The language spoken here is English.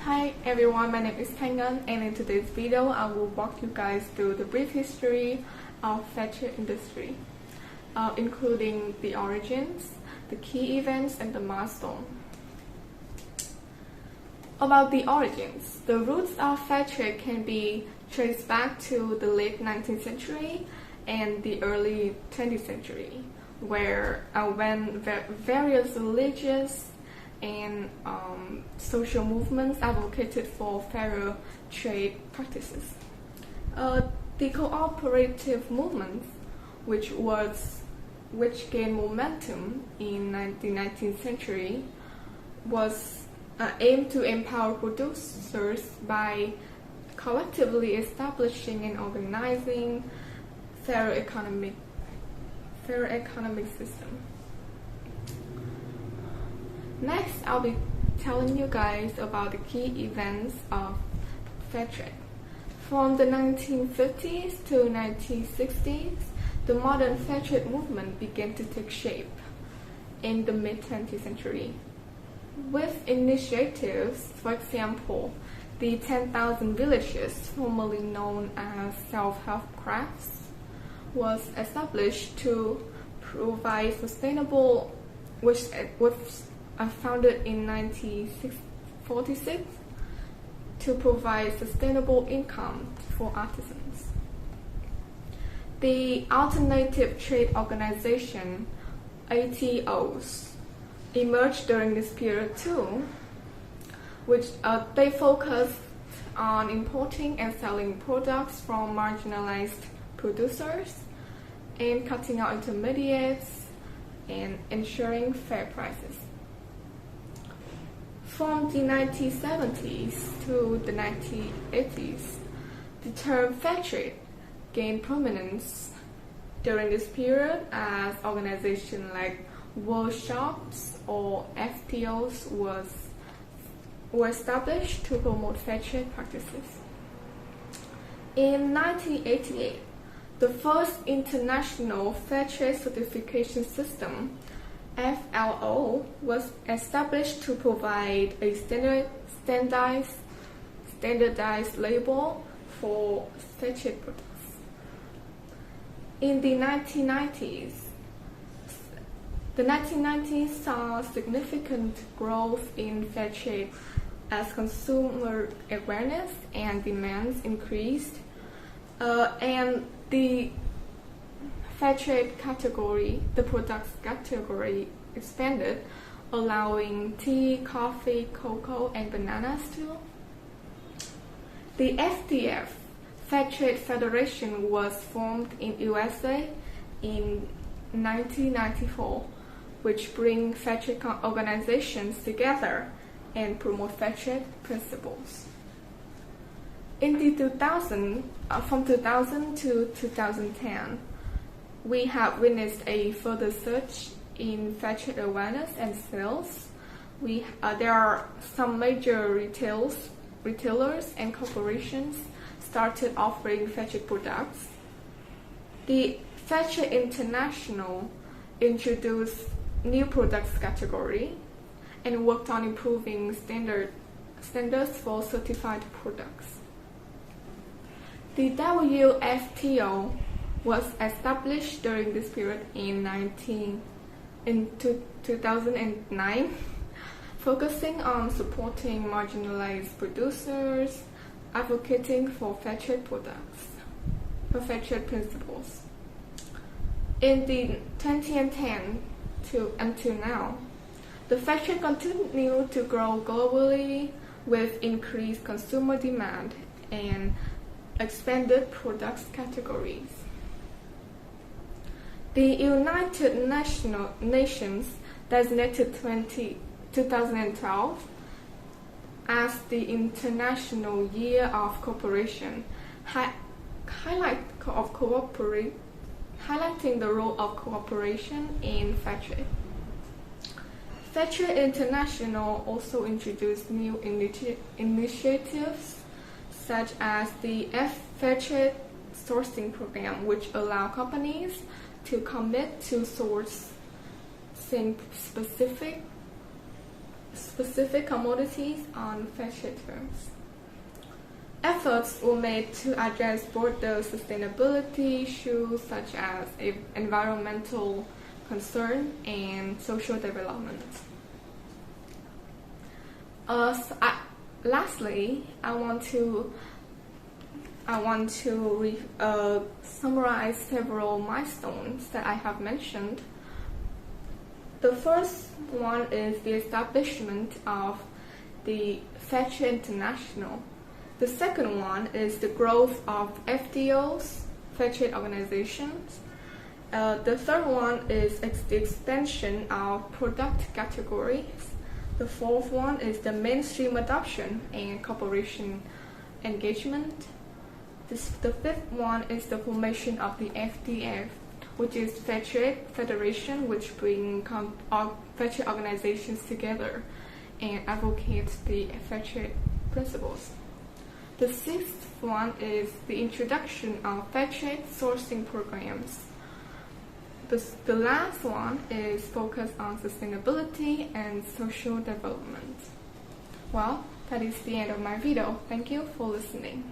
Hi everyone, my name is Thanh Ngân, and in today's video I will walk you guys through the brief history of fair trade industry, including the origins, the key events, and the milestone. About the origins, the roots of fair trade can be traced back to the late 19th century and the early 20th century, when various religious and social movements advocated for fairer trade practices. The cooperative movement, which gained momentum in the 19th century, was aimed to empower producers by collectively establishing and organizing fairer economic system. Next, I'll be telling you guys about the key events of fair trade. From the 1950s to 1960s, the modern fair trade movement began to take shape in the mid-20th century. With initiatives, for example, the 10,000 villages, formerly known as self-help crafts, was established to provide sustainable, which was founded in 1946 to provide sustainable income for artisans. The Alternative Trade Organization, ATOs, emerged during this period too, which they focused on importing and selling products from marginalized producers and cutting out intermediates and ensuring fair prices. From the 1970s to the 1980s, the term fair trade gained prominence during this period as organizations like workshops or FTOs were established to promote fair trade practices. In 1988, the first international fair trade certification system, FLO, was established to provide a standardized label for fair trade products. In the 1990s saw significant growth in fair trade as consumer awareness and demands increased, and the fair trade category, the products category expanded, allowing tea, coffee, cocoa, and bananas too. The FTF, Fair Trade Federation, was formed in USA in 1994, which brings fair trade organizations together and promote fair trade principles. In the from 2000 to 2010, we have witnessed a further surge in fair trade awareness and sales. There are some major retailers and corporations started offering fair trade products. The Fair Trade International introduced new products category and worked on improving standards for certified products. The WFTO was established during this period in 2009, focusing on supporting marginalized producers, advocating for fair trade products, for fair trade principles. In the 2010 until now, the fair trade continued to grow globally with increased consumer demand and expanded products categories. The United Nations designated 2012 as the International Year of Cooperation, highlighting the role of cooperation in fair trade. Fair Trade International also introduced new initiatives such as the Fair Trade Sourcing Program, which allow companies to commit to sourcing specific specific commodities on fair trade terms. Efforts were made to address broader sustainability issues such as environmental concern and social development. Lastly, I want to summarize several milestones that I have mentioned. The first one is the establishment of the Fair Trade International. The second one is the growth of FTOs, fair trade organizations. The third one is the expansion of product categories. The fourth one is the mainstream adoption and cooperation engagement. The fifth one is the formation of the FTF, which is Fair Trade Federation, which brings fair trade organizations together and advocates the fair trade principles. The sixth one is the introduction of fair trade sourcing programs. The last one is focused on sustainability and social development. Well, that is the end of my video. Thank you for listening.